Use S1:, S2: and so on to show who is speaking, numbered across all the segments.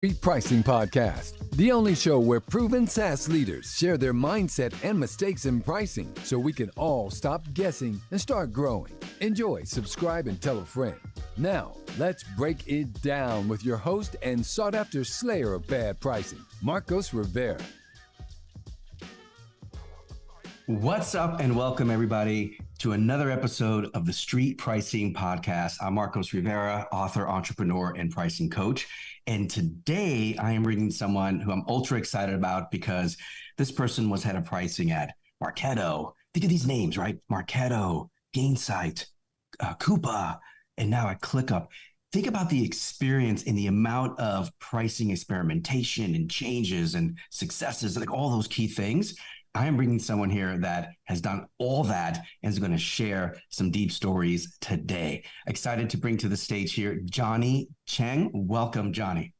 S1: Street Pricing Podcast, the only show where proven SaaS leaders share their mindset and mistakes in pricing so we can all stop guessing and start growing. Enjoy, subscribe, and tell a friend. Now, let's break it down with your host and sought-after slayer of bad pricing, Marcos Rivera.
S2: What's up and welcome everybody to another episode of the Street Pricing Podcast. I'm Marcos Rivera, author, entrepreneur, and pricing coach. And today I am bringing someone who I'm ultra excited about because this person was head of pricing at Marketo. Think of these names, right? Marketo, Gainsight, Coupa, and now at ClickUp. Think about the experience and the amount of pricing experimentation and changes and successes, like all those key things. I am bringing someone here that has done all that and is going to share some deep stories today. Excited to bring to the stage here, Johnny Cheng. Welcome, Johnny.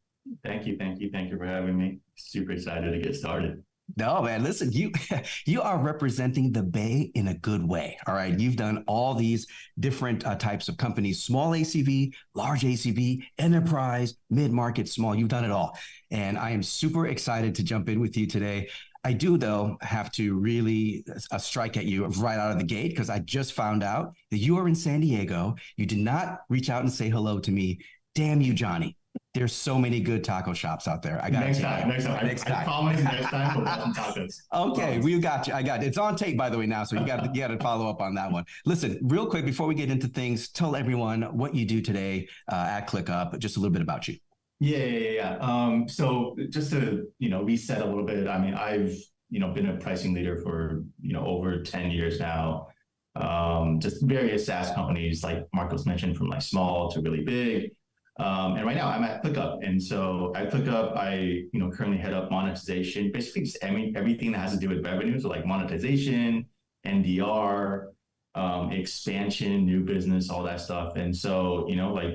S3: Thank you for having me. Super excited to get started.
S2: No, man, listen, you are representing the Bay in a good way. All right. You've done all these different types of companies, small ACV, large ACV, enterprise, mid-market, small. You've done it all. And I am super excited to jump in with you today. I do, though, have to really strike at you right out of the gate because I just found out that you are in San Diego. You did not reach out and say hello to me. Damn you, Johnny. There's so many good taco shops out there. I got
S3: next time. I promise next time we'll have some tacos.
S2: Okay, we got you. I got it. It's on tape, by the way, now, so you got to follow up on that one. Listen, real quick before we get into things, tell everyone what you do today at ClickUp. Just a little bit about you.
S3: Yeah. So just to reset a little bit. I mean, I've been a pricing leader for over 10 years now. Just various SaaS companies, like Marcos mentioned, from like small to really big. And right now I'm at ClickUp. And so at ClickUp, I currently head up monetization, basically just everything that has to do with revenue. So like monetization, NDR, expansion, new business, all that stuff. And so,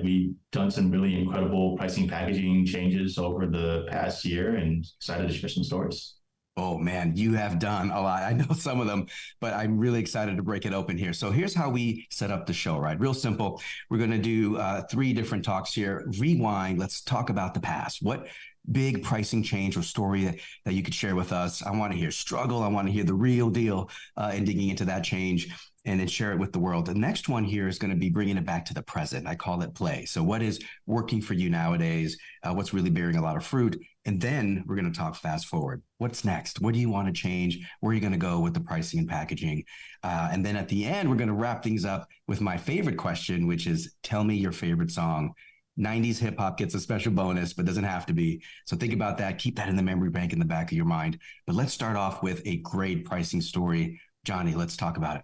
S3: we've done some really incredible pricing packaging changes over the past year and excited to share some stories.
S2: Oh man, you have done a lot. I know some of them, but I'm really excited to break it open here. So here's how we set up the show, right? Real simple. We're going to do 3 different talks here. Rewind. Let's talk about the past. What big pricing change or story that you could share with us? I want to hear struggle. I want to hear the real deal and digging into that change, and then share it with the world. The next one here is going to be bringing it back to the present. I call it play. So what is working for you nowadays? What's really bearing a lot of fruit? And then we're going to talk fast forward. What's next? What do you want to change? Where are you going to go with the pricing and packaging? And then at the end, we're going to wrap things up with my favorite question, which is tell me your favorite song. 90s hip hop gets a special bonus, but doesn't have to be. So think about that. Keep that in the memory bank in the back of your mind. But let's start off with a great pricing story. Johnny, let's talk about it.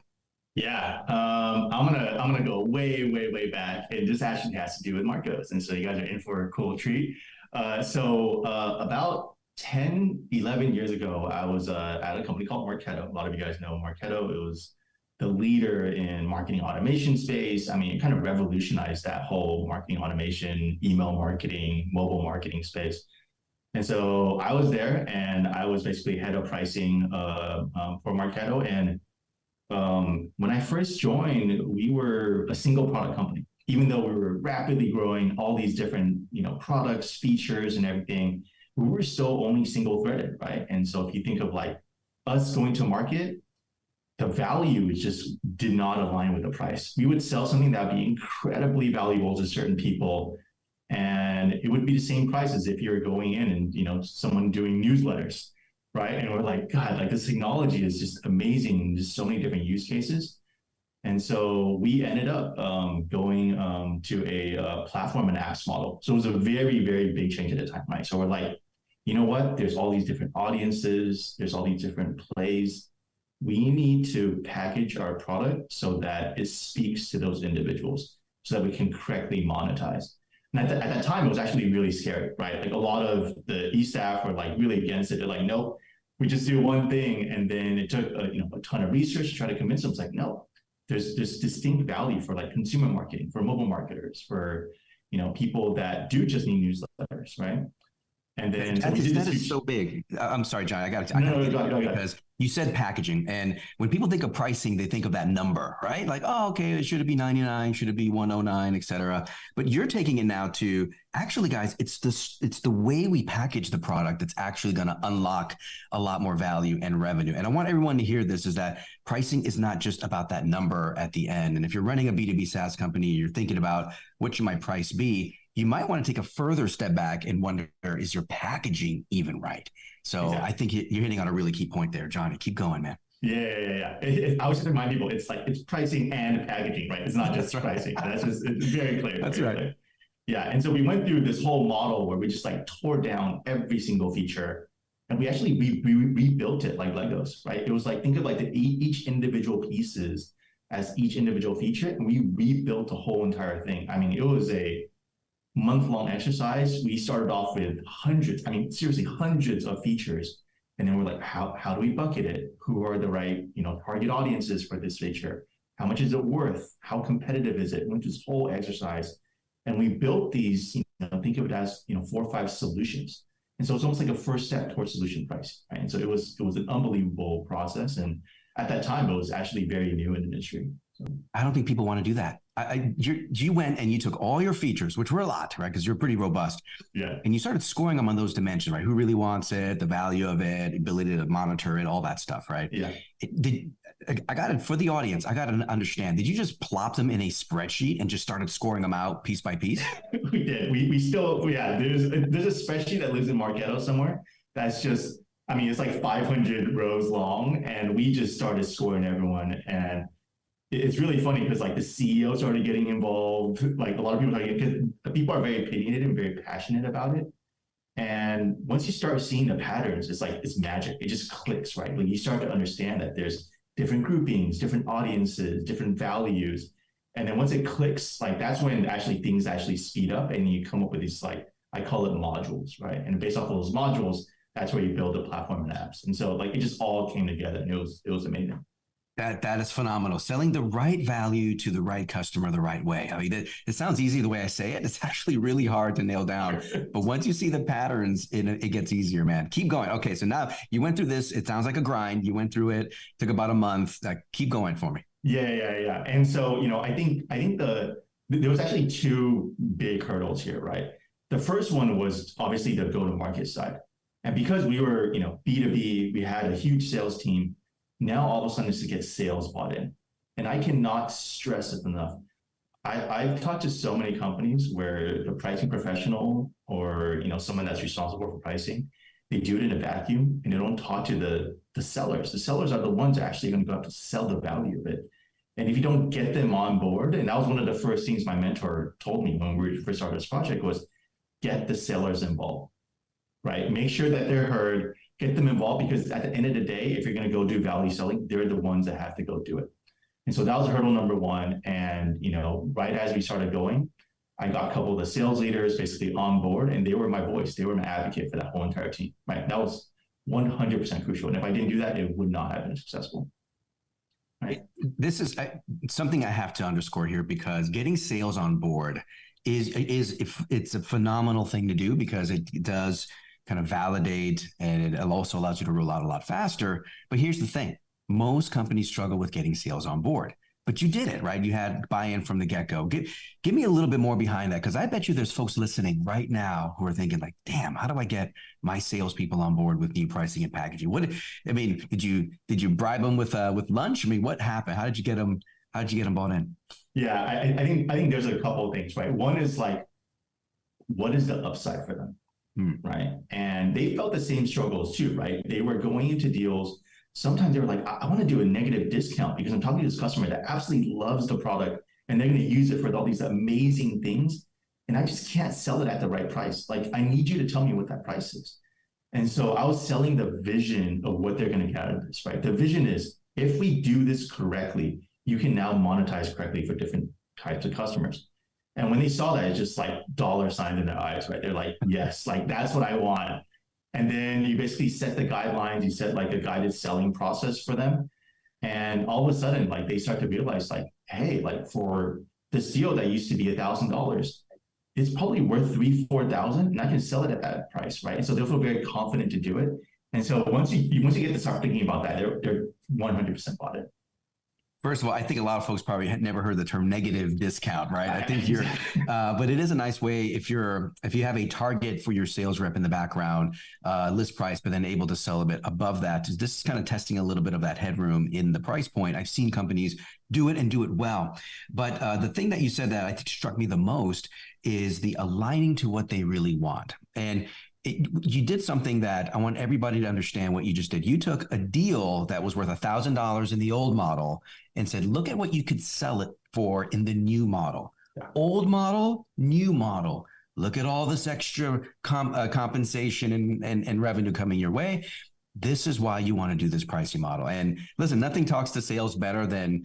S3: Yeah, I'm gonna go way back, and this actually has to do with Marcos, and so you guys are in for a cool treat. So about 10, 11 years ago, I was at a company called Marketo. A lot of you guys know Marketo. It was the leader in marketing automation space. I mean, it kind of revolutionized that whole marketing automation, email marketing, mobile marketing space. And so I was there, and I was basically head of pricing for Marketo. And when I first joined, we were a single product company. Even though we were rapidly growing all these different, products, features, and everything, we were still only single threaded, right? And so if you think of like us going to market, the value just did not align with the price. We would sell something that would be incredibly valuable to certain people, and it would be the same price as if you were going in and, someone doing newsletters, right? And we're like, God, like this technology is just amazing. Just so many different use cases. And so we ended up going to a platform and apps model. So it was a very, very big change at the time, right? So we're like, you know what? There's all these different audiences. There's all these different plays. We need to package our product so that it speaks to those individuals so that we can correctly monetize. And at that time, it was actually really scary, right? Like a lot of the e-staff were like really against it. They're like, nope, we just do one thing. And then it took a ton of research to try to convince them. It's like, no, there's distinct value for like consumer marketing, for mobile marketers, for people that do just need newsletters, right? And then
S2: that is so big. I'm sorry, John. I got to because you said packaging, and when people think of pricing, they think of that number, right? Like, oh, okay, should it be 99? Should it be 109, et cetera? But you're taking it now to actually, guys, it's the way we package the product that's actually going to unlock a lot more value and revenue. And I want everyone to hear this: is that pricing is not just about that number at the end. And if you're running a B2B SaaS company, you're thinking about what should my price be. You might want to take a further step back and wonder, is your packaging even right? So exactly. I think you're hitting on a really key point there, Johnny. Keep going, man.
S3: Yeah. I always remind people, it's pricing and packaging, right? It's not just pricing. It's very clear.
S2: That's
S3: very
S2: right.
S3: Clear. Yeah. And so we went through this whole model where we just tore down every single feature. And we actually, we rebuilt it like Legos, right? It was think of each individual pieces as each individual feature. And we rebuilt the whole entire thing. I mean, it was a month-long exercise. We started off with hundreds of features. And then we're like, how do we bucket it? Who are the right, target audiences for this feature? How much is it worth? How competitive is it? We went through this whole exercise. And we built these, think of it as, 4 or 5 solutions. And so it's almost like a first step towards solution pricing, right? And so it was an unbelievable process. And at that time, it was actually very new in the industry. So
S2: I don't think people want to do that. You went and you took all your features, which were a lot, right? Because you're pretty robust.
S3: Yeah.
S2: And you started scoring them on those dimensions, right? Who really wants it, the value of it, ability to monitor it, all that stuff, right?
S3: Yeah.
S2: I got it for the audience. I got to understand. Did you just plop them in a spreadsheet and just started scoring them out piece by piece?
S3: We did. We still, there's a spreadsheet that lives in Marketo somewhere. That's just, it's 500 rows long. And we just started scoring everyone. And it's really funny because the CEOs started getting involved. A lot of people because people are very opinionated and very passionate about it. And once you start seeing the patterns, it's magic. It just clicks, right? You start to understand that there's different groupings, different audiences, different values. And then once it clicks, that's when things speed up and you come up with these, I call it modules, right? And based off of those modules, that's where you build the platform and apps. And so it just all came together and it was amazing.
S2: That is phenomenal. Selling the right value to the right customer the right way. It sounds easy the way I say it. It's actually really hard to nail down. But once you see the patterns, it gets easier, man. Keep going. Okay, so now you went through this. It sounds like a grind. You went through it. Took about a month. Keep going for me.
S3: Yeah. And so, I think there was actually 2 big hurdles here, right? The first one was obviously the go-to-market side. And because we were, B2B, we had a huge sales team. Now all of a sudden it's to get sales bought in. And I cannot stress it enough. I've talked to so many companies where the pricing professional or someone that's responsible for pricing, they do it in a vacuum and they don't talk to the sellers. The sellers are the ones that are actually going to go out to sell the value of it. And if you don't get them on board, and that was one of the first things my mentor told me when we first started this project was get the sellers involved, right? Make sure that they're heard. Get them involved because at the end of the day, if you're going to go do value selling, they're the ones that have to go do it. And so that was hurdle number 1. And, right as we started going, I got a couple of the sales leaders basically on board and they were my voice. They were my advocate for that whole entire team, right? That was 100% crucial. And if I didn't do that, it would not have been successful. Right?
S2: This is something I have to underscore here because getting sales on board it's a phenomenal thing to do because it does kind of validate, and it also allows you to roll out a lot faster. But here's the thing. Most companies struggle with getting sales on board, but you did it, right? You had buy-in from the get-go. Give me a little bit more behind that, because I bet you there's folks listening right now who are thinking damn, how do I get my salespeople on board with new pricing and packaging? Did you bribe them with lunch? What happened? How did you get them bought in?
S3: Yeah, I think there's a couple of things, right? One is what is the upside for them? Right. And they felt the same struggles too, right? They were going into deals. Sometimes they were like, I want to do a negative discount because I'm talking to this customer that absolutely loves the product and they're going to use it for all these amazing things. And I just can't sell it at the right price. I need you to tell me what that price is. And so I was selling the vision of what they're going to get out of this, right? The vision is if we do this correctly, you can now monetize correctly for different types of customers. And when they saw that, it's just dollar signs in their eyes, right? They're like, yes, that's what I want. And then you basically set the guidelines, you set a guided selling process for them. And all of a sudden, they start to realize hey, for this deal that used to be $1,000, it's probably worth 3,000-4,000, and I can sell it at that price, right? And so they'll feel very confident to do it. And so once you get to start thinking about that, they're 100% bought it.
S2: First of all, I think a lot of folks probably had never heard the term negative discount, right? I think but it is a nice way if you have a target for your sales rep in the background, list price, but then able to sell a bit above that. This is kind of testing a little bit of that headroom in the price point. I've seen companies do it and do it well. But the thing that you said that I think struck me the most is the aligning to what they really want. And you did something that I want everybody to understand what you just did. You took a deal that was worth $1,000 in the old model and said, look at what you could sell it for in the new model. Yeah. Old model, new model. Look at all this extra compensation and revenue coming your way. This is why you want to do this pricing model. And listen, nothing talks to sales better than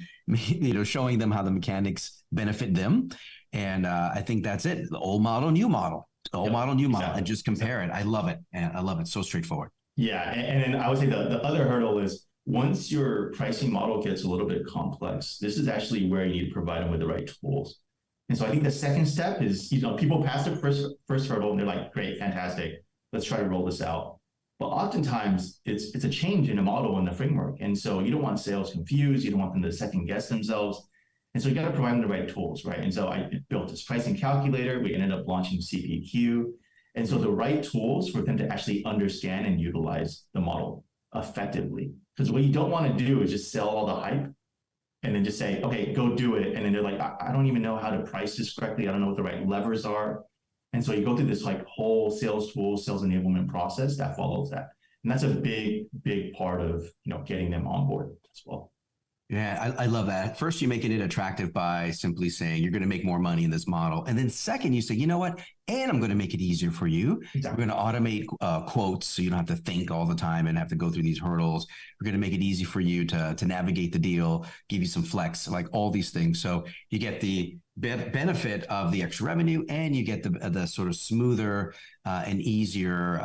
S2: showing them how the mechanics benefit them. And I think that's it. The old model, new model. Old model, new model, and just compare it. I love it. And I love it. So straightforward.
S3: Yeah. And I would say the other hurdle is once your pricing model gets a little bit complex, this is actually where you need to provide them with the right tools. And so I think the second step is, people pass the first hurdle and they're like, great, fantastic. Let's try to roll this out. But oftentimes it's a change in the model and the framework. And so you don't want sales confused. You don't want them to second guess themselves. And so you got to provide them the right tools, right? And so I built this pricing calculator. We ended up launching CPQ. And so the right tools for them to actually understand and utilize the model effectively. Because what you don't want to do is just sell all the hype and then just say, okay, go do it. And then they're like, I don't even know how to price this correctly. I don't know what the right levers are. And so you go through this whole sales tool, sales enablement process that follows that. And that's a big, big part of, getting them on board as well.
S2: Yeah, I love that. First, you're making it attractive by simply saying you're going to make more money in this model. And then second, you say, you know what? And I'm going to make it easier for you. Exactly. We're going to automate quotes so you don't have to think all the time and have to go through these hurdles. We're going to make it easy for you to navigate the deal, give you some flex, like all these things. So you get the benefit of the extra revenue and you get the sort of smoother and easier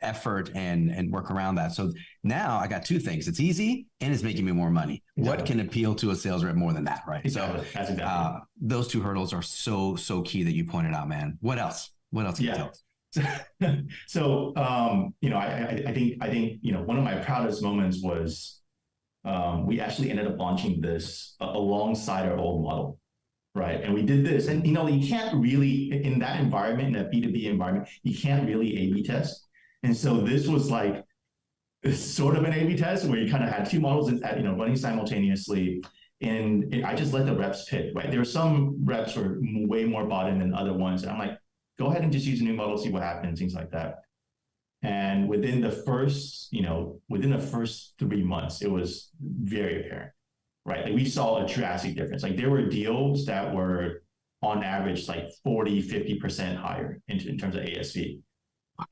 S2: effort and work around that. So now I got two things. It's easy and it's making me more money. Exactly. What can appeal to a sales rep more than that, right?
S3: Exactly. That's exactly.
S2: Those two hurdles are so key that you pointed out, man. What else? What else can you tell us?
S3: So, I think, one of my proudest moments was we actually ended up launching this alongside our old model, right? And we did this, and, you can't really, in that environment, in that B2B environment, you can't really A/B test. And so this was like sort of an A/B test where you kind of had two models running simultaneously. And I just let the reps pick, right? There were some reps who were way more bought in than other ones. And I'm like, go ahead and just use a new model, see what happens, things like that. And within the first 3 months, it was very apparent, right? Like we saw a drastic difference. Like there were deals that were on average like 40-50% higher in terms of ASV.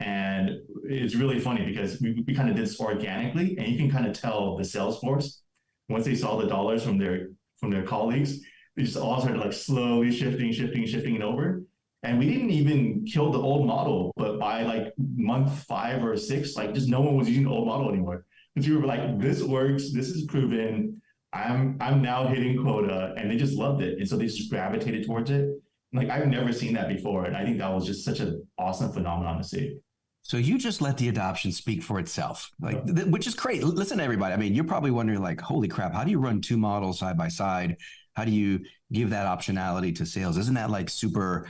S3: And it's really funny because we kind of did this organically, and you can kind of tell the sales force, once they saw the dollars from their colleagues, they just all started like slowly shifting it over. And we didn't even kill the old model, but by like month 5 or 6, like just no one was using the old model anymore. Because we were like, this works, this is proven, I'm now hitting quota, and they just loved it. And so they just gravitated towards it. Like I've never seen that before. And I think that was just such an awesome phenomenon to see.
S2: So you just let the adoption speak for itself, which is great. Listen, everybody. I mean, you're probably wondering like, holy crap, how do you run two models side by side? How do you give that optionality to sales? Isn't that like super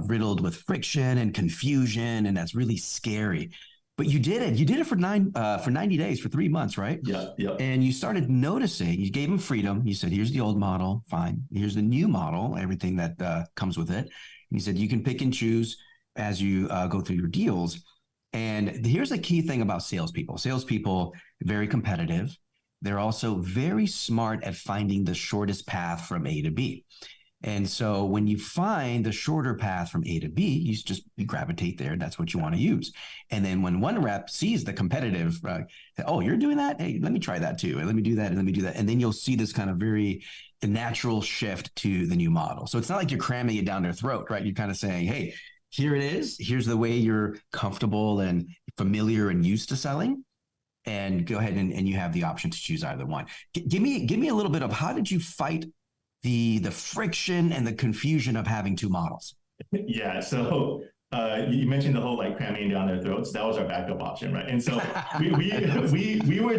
S2: riddled with friction and confusion? And that's really scary. But you did it. You did it for 90 days, for 3 months, right?
S3: Yeah.
S2: And you started noticing, you gave them freedom. You said, here's the old model. Fine. Here's the new model, everything that comes with it. And you said, you can pick and choose as you go through your deals. And here's a key thing about salespeople. Salespeople, very competitive. They're also very smart at finding the shortest path from A to B. And so when you find the shorter path from A to B, you gravitate there. That's what you want to use. And then when one rep sees the competitive, oh, you're doing that? Hey, let me try that too. And let me do that. And let me do that. And then you'll see this kind of very natural shift to the new model. So it's not like you're cramming it down their throat, right? You're kind of saying, hey, here it is. Here's the way you're comfortable and familiar and used to selling. And go ahead and you have the option to choose either one. Give me a little bit of how did you fight the friction and the confusion of having two models?
S3: Yeah. So you mentioned the whole like cramming down their throats. That was our backup option, right? And so we were we were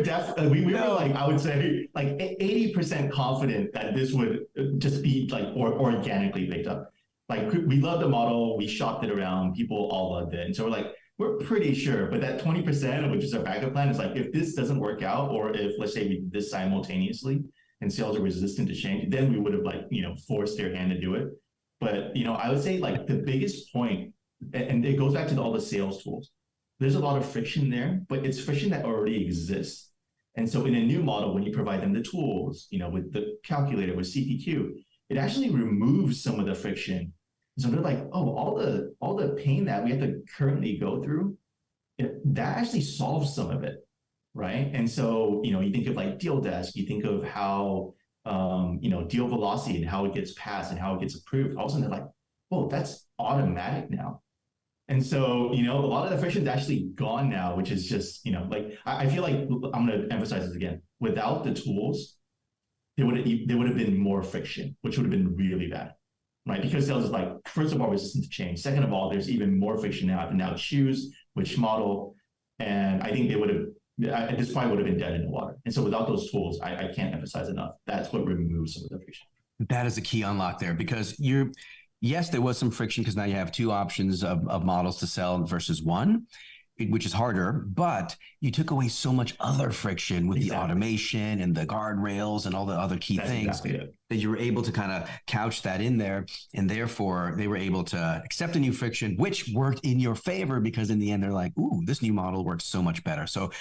S3: like, I would say like 80% confident that this would just be like organically picked up. Like we loved the model, we shopped it around, people all loved it, and so we're pretty sure. But that 20%, which is our backup plan, is like if this doesn't work out, or if let's say we did this simultaneously and sales are resistant to change, then we would have like forced their hand to do it. But I would say like the biggest point, and it goes back to all the sales tools. There's a lot of friction there, but it's friction that already exists. And so in a new model, when you provide them the tools, with the calculator, with CPQ, it actually removes some of the friction. So they're like, oh, all the pain that we have to currently go through, that actually solves some of it, right? And so you think of like deal desk, you think of how deal velocity and how it gets passed and how it gets approved. All of a sudden they're like, oh, that's automatic now. And so, a lot of the friction is actually gone now, which is just, like, I feel like I'm going to emphasize this again. Without the tools, there would have been more friction, which would have been really bad, right? Because sales is like, first of all, resistant to change. Second of all, there's even more friction now. I have to now choose which model. And I think this probably would have been dead in the water. And so without those tools, I can't emphasize enough. That's what removes some of the friction.
S2: That is a key unlock there, because yes, there was some friction because now you have two options of models to sell versus one, which is harder, but you took away so much other friction with the automation and the guardrails and all the other key things that you were able to kind of couch that in there. And therefore they were able to accept a new friction, which worked in your favor, because in the end, they're like, ooh, this new model works so much better. So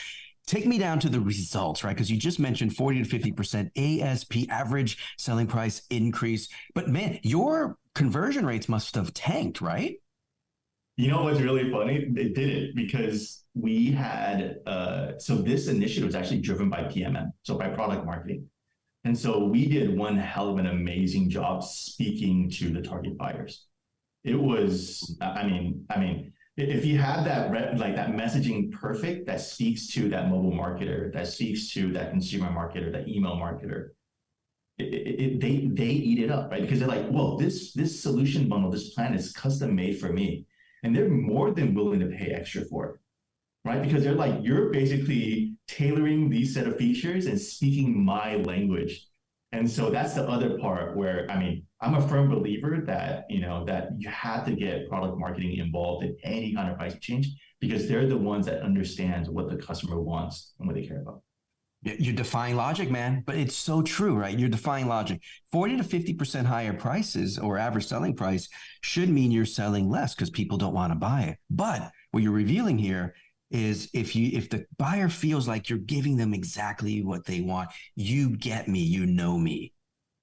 S2: take me down to the results, right? Because you just mentioned 40 to 50% ASP, average selling price increase. But man, your conversion rates must have tanked, right?
S3: You know what's really funny? It didn't, because we had, so this initiative was actually driven by PMM, so by product marketing. And so we did one hell of an amazing job speaking to the target buyers. It was, I mean, if you have that that messaging perfect, that speaks to that mobile marketer, that speaks to that consumer marketer, that email marketer, they eat it up, right? Because they're like, well, this solution bundle, this plan is custom made for me, and they're more than willing to pay extra for it, right? Because they're like, you're basically tailoring these set of features and speaking my language. And so that's the other part where, I'm a firm believer that, that you have to get product marketing involved in any kind of pricing change, because they're the ones that understand what the customer wants and what they care about.
S2: You're defying logic, man, but it's so true, right? You're defying logic. 40 to 50% higher prices or average selling price should mean you're selling less because people don't want to buy it. But what you're revealing here is if the buyer feels like you're giving them exactly what they want, you get me, you know me,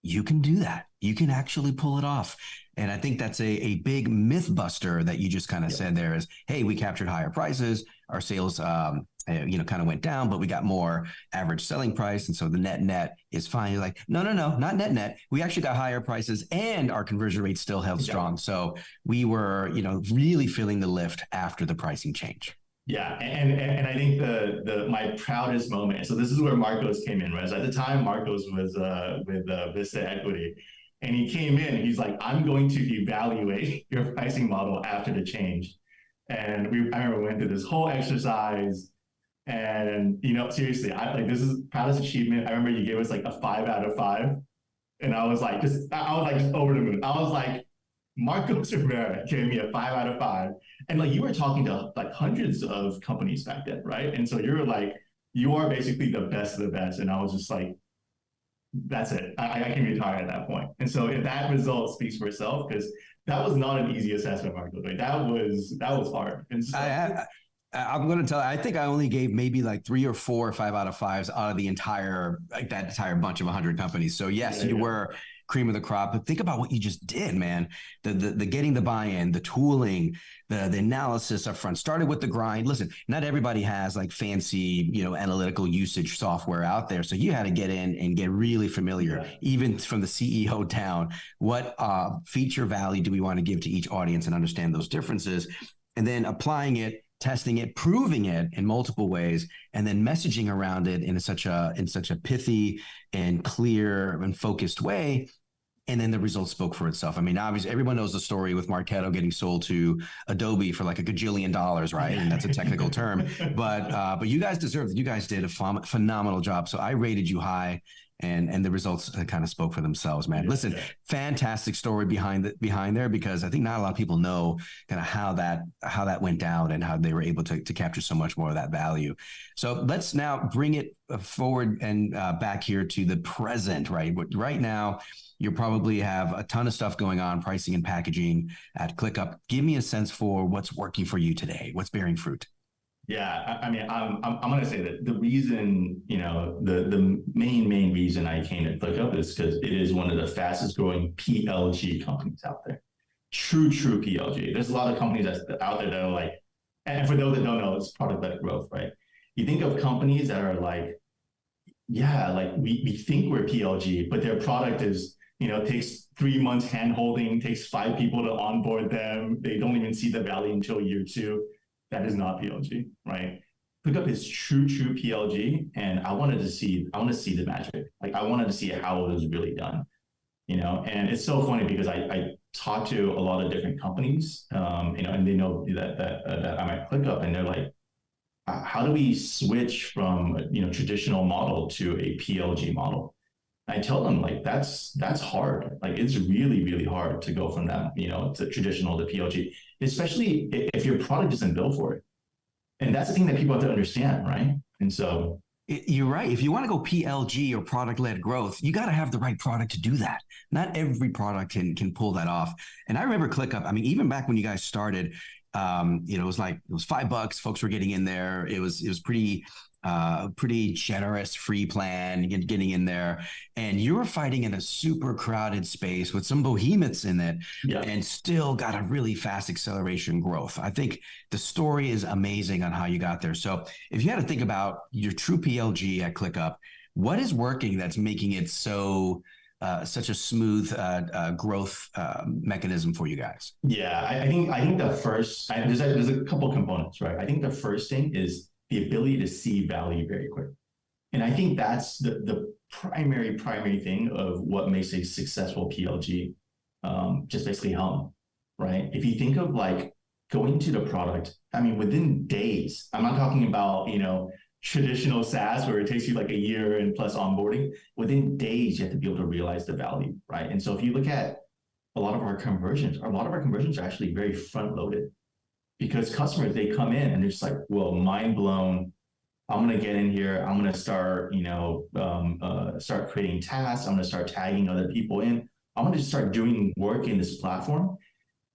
S2: you can do that. You can actually pull it off. And I think that's a big myth buster that you just kind of said there is, hey, we captured higher prices, our sales kind of went down, but we got more average selling price. And so the net is fine. You're like, no, not net. We actually got higher prices and our conversion rate still held strong. So we were, really feeling the lift after the pricing change.
S3: Yeah, and I think my proudest moment. So this is where Marcos came in, right? So at the time, Marcos was with Vista Equity, and he came in. And he's like, "I'm going to evaluate your pricing model after the change." And I remember we went through this whole exercise, and seriously, this is proudest achievement. I remember you gave us like a 5 out of 5, and I was like, just over the moon. I was like, Marcos Rivera gave me a 5 out of 5. And like, you were talking to like hundreds of companies back then, right? And so you're like, you are basically the best of the best. And I was just like, that's it. I can retire at that point. And so if that result speaks for itself, because that was not an easy assessment, Marcos. Right? That was hard. And so
S2: I'm going to tell you, I think I only gave maybe like 3 or 4 or 5 out of 5s out of the entire bunch of 100 companies. So yes, you were cream of the crop, but think about what you just did, man. The getting the buy-in, the tooling, the analysis up front, started with the grind. Listen, not everybody has like fancy, analytical usage software out there. So you had to get in and get really familiar, even from the CEO down. What feature value do we want to give to each audience and understand those differences? And then applying it, testing it, proving it in multiple ways, and then messaging around it in such a pithy and clear and focused way. And then the results spoke for itself. I mean, obviously, everyone knows the story with Marketo getting sold to Adobe for like $1 gajillion, right? And that's a technical term. But you guys deserved it. You guys did a phenomenal job. So I rated you high, and the results kind of spoke for themselves, man. Listen, fantastic story behind there, because I think not a lot of people know kind of how that went down and how they were able to capture so much more of that value. So let's now bring it forward and back here to the present, right? Right now, you probably have a ton of stuff going on, pricing and packaging at ClickUp. Give me a sense for what's working for you today. What's bearing fruit?
S3: Yeah, I mean, I'm going to say that the reason, the main reason I came to ClickUp is because it is one of the fastest growing PLG companies out there. True PLG. There's a lot of companies that's out there that are like, and for those that don't know, it's product-led growth, right? You think of companies that are like, yeah, like we think we're PLG, but their product is, takes 3 months hand-holding, takes 5 people to onboard them. They don't even see the value until year 2. That is not PLG, right? ClickUp is true PLG, and I want to see the magic. Like, I wanted to see how it was really done, And it's so funny because I talk to a lot of different companies, and they know that I'm at ClickUp, and they're like, how do we switch from traditional model to a PLG model? I tell them, like, that's hard. Like, it's really hard to go from that, to traditional to PLG, especially if your product isn't built for it. And that's the thing that people have to understand, right? And so
S2: you're right. If you want to go PLG or product-led growth, you got to have the right product to do that. Not every product can pull that off. And I remember ClickUp. I mean, even back when you guys started, it was $5. Folks were getting in there. It was pretty generous free plan, getting in there, and you were fighting in a super crowded space with some behemoths in it, and still got a really fast acceleration growth. I think the story is amazing on how you got there. So if you had to think about your true PLG at ClickUp, what is working that's making it such a smooth growth mechanism for you guys?
S3: Yeah, I think the first, there's a couple components, right? I think the first thing is the ability to see value very quick. And I think that's the primary thing of what makes a successful PLG just basically hum, right? If you think of like going to the product, I mean, within days, I'm not talking about, traditional SaaS where it takes you like a year and plus onboarding. Within days, you have to be able to realize the value, right? And so if you look at a lot of our conversions are actually very front loaded. Because customers, they come in and they're just like, well, mind blown. I'm going to get in here. I'm going to start, start creating tasks. I'm going to start tagging other people in. I'm going to just start doing work in this platform.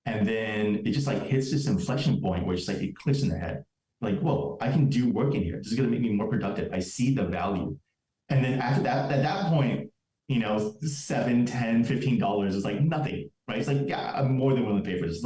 S3: And then it just like hits this inflection point where it's like it clicks in their head. Like, whoa, I can do work in here. This is going to make me more productive. I see the value. And then after that, at that point, $7, $10, $15 is like nothing, right? It's like, yeah, I'm more than willing to pay for this.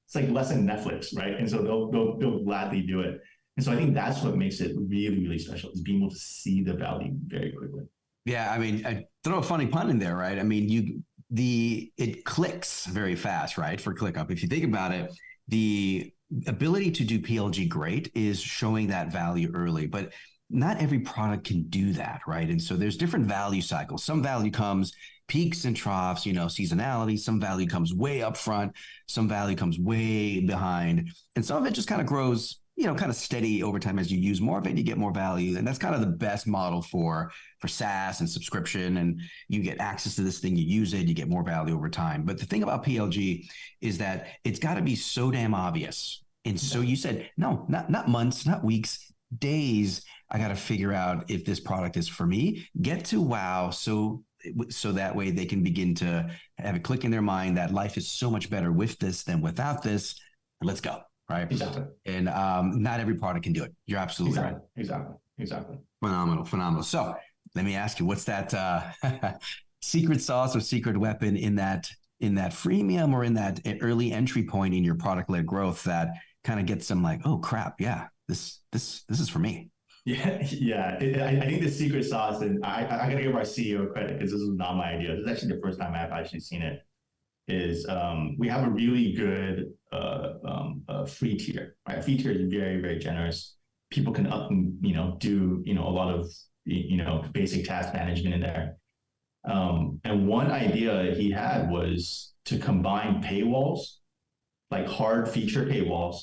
S3: It's like less than Netflix, right? And so they'll gladly do it. And so I think that's what makes it really special, is being able to see the value very quickly.
S2: Yeah, I mean, I throw a funny pun in there, right? I mean, it clicks very fast, right? For ClickUp, if you think about it, the ability to do PLG great is showing that value early, but not every product can do that, right? And so there's different value cycles. Some value comes peaks and troughs, seasonality. Some value comes way up front. Some value comes way behind. And some of it just kind of grows, kind of steady over time. As you use more of it, you get more value. And that's kind of the best model for SaaS and subscription. And you get access to this thing, you use it, you get more value over time. But the thing about PLG is that it's got to be so damn obvious. And so you said, no, not months, not weeks, days. I got to figure out if this product is for me. Get to wow. So that way they can begin to have a click in their mind that life is so much better with this than without this. Let's go. Right.
S3: Exactly.
S2: And not every product can do it. You're absolutely right.
S3: Exactly.
S2: Phenomenal. So let me ask you, what's that secret sauce or secret weapon in that freemium or in that early entry point in your product-led growth that kind of gets them like, oh crap. Yeah, this is for me.
S3: Yeah. I think the secret sauce, and I got to give our CEO credit because this is not my idea. This is actually the first time I've actually seen it. Is we have a really good free tier. Right, free tier is very generous. People can do a lot of basic task management in there. And one idea he had was to combine paywalls, like hard feature paywalls,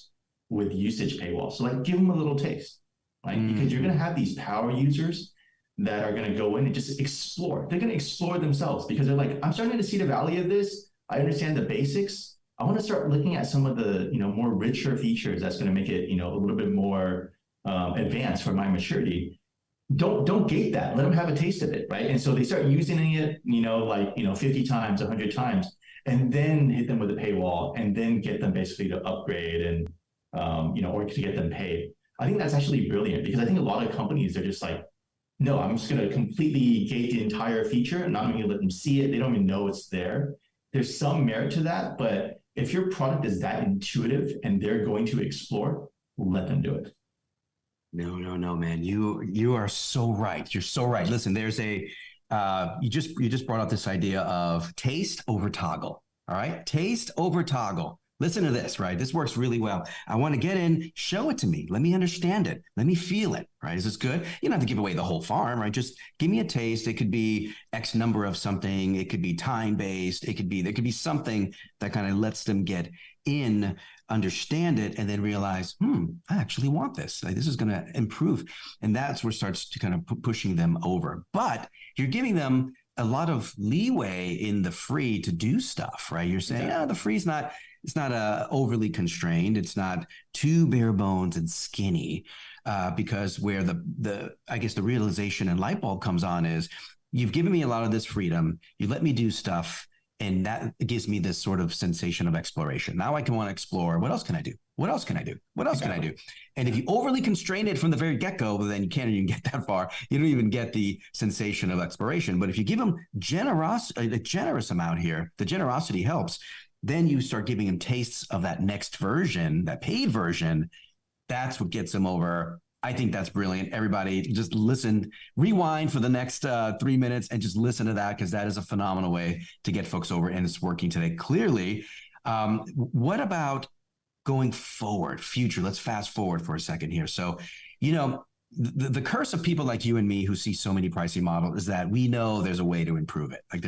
S3: with usage paywalls. So like give them a little taste, right? Because you're going to have these power users that are going to go in and just explore. They're going to explore themselves because they're like, I'm starting to see the value of this. I understand the basics. I want to start looking at some of the, more richer features that's going to make it, a little bit more advanced for my maturity. Don't gate that. Let them have a taste of it, right? And so they start using it, 50 times, 100 times, and then hit them with a paywall, and then get them basically to upgrade and, or to get them paid. I think that's actually brilliant because I think a lot of companies are just like, no, I'm just going to completely gate the entire feature and not going to let them see it. They don't even know it's there. There's some merit to that, but if your product is that intuitive and they're going to explore, let them do it.
S2: No, man. You are so right. You're so right. Listen, there's a you just brought up this idea of taste over toggle. All right. Taste over toggle. Listen to this, right? This works really well. I want to get in, show it to me. Let me understand it. Let me feel it, right? Is this good? You don't have to give away the whole farm, right? Just give me a taste. It could be X number of something. It could be time-based. There could be something that kind of lets them get in, understand it, and then realize, I actually want this. Like, this is going to improve. And that's where it starts to kind of pushing them over. But you're giving them a lot of leeway in the free to do stuff, right? You're saying, the free's not, it's not overly constrained. It's not too bare bones and skinny, because where I guess the realization and light bulb comes on is you've given me a lot of this freedom. You let me do stuff. And that gives me this sort of sensation of exploration. Now I can want to explore. What else can I do? What else can I do? What else can I do? And if you overly constrain it from the very get-go, then you can't even get that far. You don't even get the sensation of exploration. But if you give them a generous amount here, the generosity helps. Then you start giving them tastes of that next version, that paid version. That's what gets them over. I think that's brilliant. Everybody just listen, rewind for the next 3 minutes and just listen to that, because that is a phenomenal way to get folks over, and it's working today clearly. What about going forward, future? Let's fast forward for a second here. So, the curse of people like you and me who see so many pricing models is that we know there's a way to improve it. Like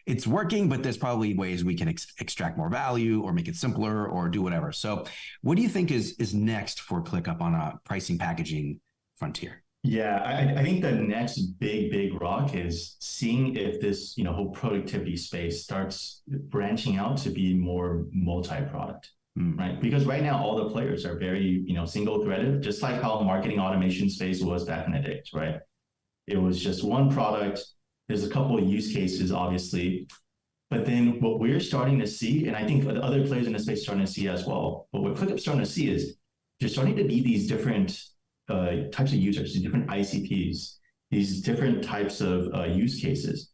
S2: it's working, but there's probably ways we can extract more value or make it simpler or do whatever. So what do you think is next for ClickUp on a pricing packaging frontier?
S3: Yeah, I think the next big rock is seeing if this, whole productivity space starts branching out to be more multi-product, right? Because right now all the players are very, single-threaded, just like how marketing automation space was back in the days, right? It was just one product. There's a couple of use cases, obviously, but then what we're starting to see, and I think the other players in the space are starting to see as well, but what ClickUp's starting to see is there's starting to be these different types of users, these different ICPs, these different types of use cases.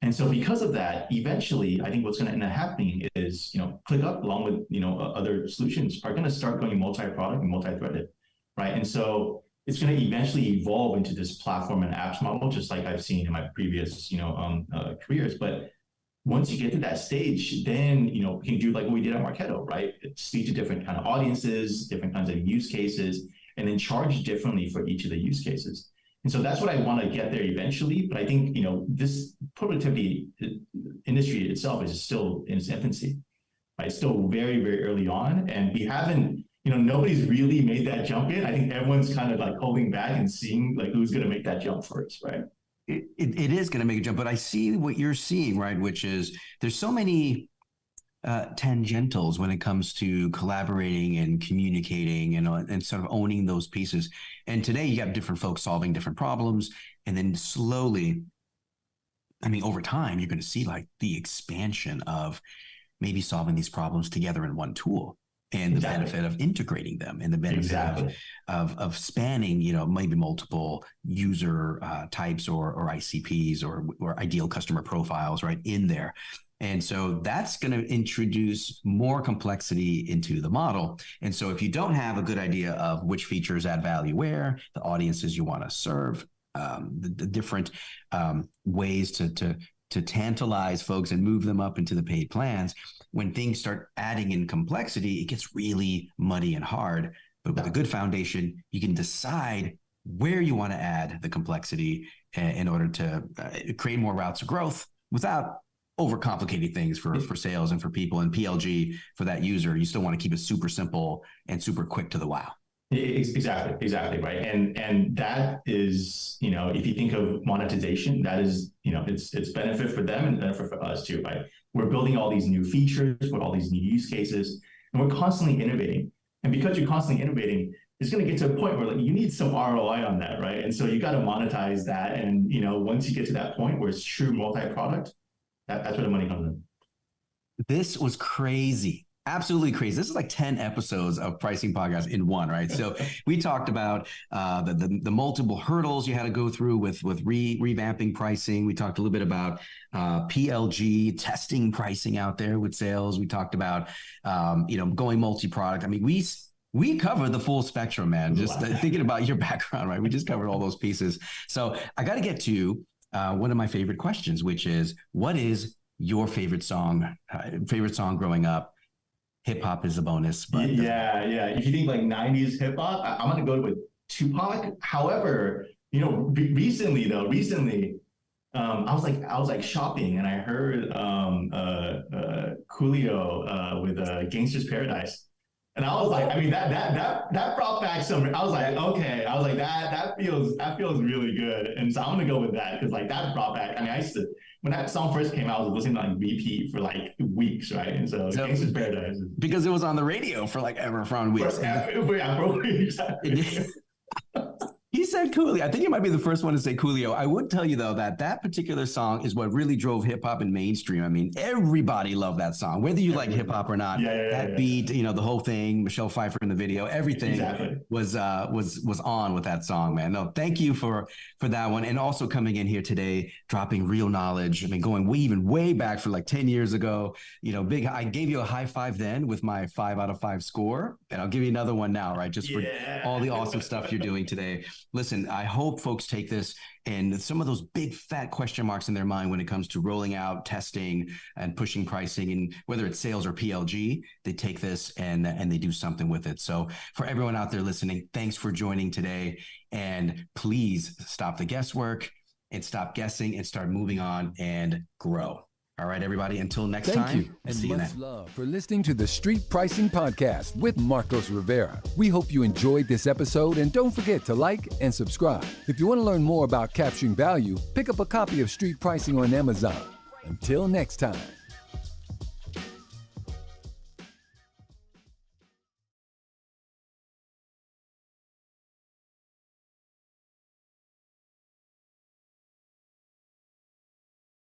S3: And so because of that, eventually, I think what's going to end up happening is, ClickUp, along with, other solutions, are going to start going multi-product and multi-threaded, right? And so it's going to eventually evolve into this platform and apps model, just like I've seen in my previous, careers. But once you get to that stage, then, we can do like what we did at Marketo, right? Speak to different kind of audiences, different kinds of use cases, and then charge differently for each of the use cases. And so that's what I want to get there eventually. But I think, this productivity industry itself is still in its infancy, right? It's still very, very early on. And we haven't, nobody's really made that jump in. I think everyone's kind of like holding back and seeing like who's going to make that jump first, right?
S2: It is going to make a jump, but I see what you're seeing, right? Which is there's so many tangentials when it comes to collaborating and communicating and sort of owning those pieces. And today you have different folks solving different problems, and then slowly, over time, you're going to see like the expansion of maybe solving these problems together in one tool. And the benefit of integrating them, and the benefit of spanning, maybe multiple user types or ICPs or ideal customer profiles right in there. And so that's going to introduce more complexity into the model. And so if you don't have a good idea of which features add value where, the audiences you want to serve, the different ways to tantalize folks and move them up into the paid plans, when things start adding in complexity, it gets really muddy and hard. But with a good foundation, you can decide where you want to add the complexity in order to create more routes of growth without overcomplicating things for sales and for people, and PLG for that user. You still want to keep it super simple and super quick to the wow.
S3: Exactly right. And that is, if you think of monetization, that is, it's benefit for them and benefit for us too, right? We're building all these new features with all these new use cases, and we're constantly innovating. And because you're constantly innovating, it's going to get to a point where like you need some ROI on that, right? And so you got to monetize that. And once you get to that point where it's true multi-product, that's where the money comes in.
S2: This was crazy. Absolutely crazy. This is like 10 episodes of pricing podcast in one, right? So we talked about the multiple hurdles you had to go through with revamping pricing. We talked a little bit about PLG, testing pricing out there with sales. We talked about going multi-product. I mean, we covered the full spectrum, man. Just thinking about your background, right? We just covered all those pieces. So I got to get to one of my favorite questions, which is, what is your favorite song growing up? Hip hop is a bonus, but
S3: yeah. If you think like 90s hip hop, I'm gonna go with Tupac. However, recently, I was like shopping and I heard Coolio with Gangsta's Paradise. And I was like, I mean, that brought back some. I was like, okay, that feels really good, and so I'm gonna go with that because like that brought back. I mean, when that song first came out, I was listening to like repeat for like weeks, right? And so Gangsta's Paradise,
S2: because it was on the radio for like around weeks.
S3: Exactly.
S2: He said Coolio. I think he might be the first one to say Coolio. I would tell you, though, that particular song is what really drove hip-hop and mainstream. I mean, everybody loved that song, whether you like hip-hop or not. That beat, the whole thing, Michelle Pfeiffer in the video, everything was on with that song, man. No, thank you for that one. And also coming in here today, dropping real knowledge. I mean, going way back for like 10 years ago, I gave you a high five then with my 5 out of 5 score. And I'll give you another one now, right? Just for all the awesome stuff you're doing today. Listen, I hope folks take this and some of those big fat question marks in their mind when it comes to rolling out, testing, and pushing pricing, and whether it's sales or PLG, they take this and they do something with it. So for everyone out there listening, thanks for joining today. And please stop the guesswork and stop guessing and start moving on and grow. All right, everybody, until next time.
S1: Thank you, and much love for listening to the Street Pricing Podcast with Marcos Rivera. We hope you enjoyed this episode, and don't forget to like and subscribe. If you want to learn more about capturing value, pick up a copy of Street Pricing on Amazon. Until next time.